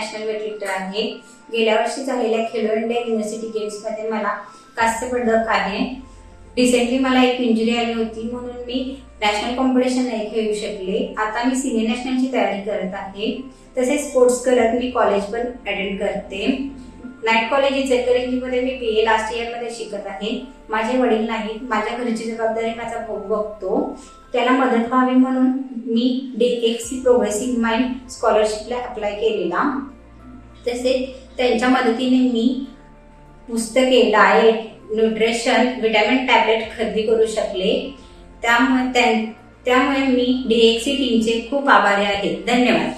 National weightlifter आहे। गेल्या वर्षी झालेल्या खेलो इंडिया युनिव्हर्सिटी गेम्स मध्ये मला कांस्य पदक आहे। रिसेंटली मला एक इंजुरी आली होती म्हणून मी नॅशनल कॉम्पिटिशन नाही खेळू शकले। आता मी सिनियर नॅशनलची तयारी करत आहे। तसेच स्पोर्ट्स करत मी कॉलेज पण अटेंड करते। नाईट कॉलेज इचलकरंजी मध्ये मी बीए लास्ट इयर मध्ये शिकत आहे। माझे वडील नाहीत, माझ्या घरची जबाबदारी माझा भाऊ बघतो। त्याला मदत व्हावी म्हणून मी DXC प्रोग्रेसिव्ह माइंड स्कॉलरशिपला अप्लाय केलेला। तसेच त्यांच्या मदतीने मी पुस्तके, डाएट, न्यूट्रिशन, विटामिन टॅबलेट खरेदी करू शकले। त्यामुळे मी DXC टीमचे खूप आभारी आहे। धन्यवाद।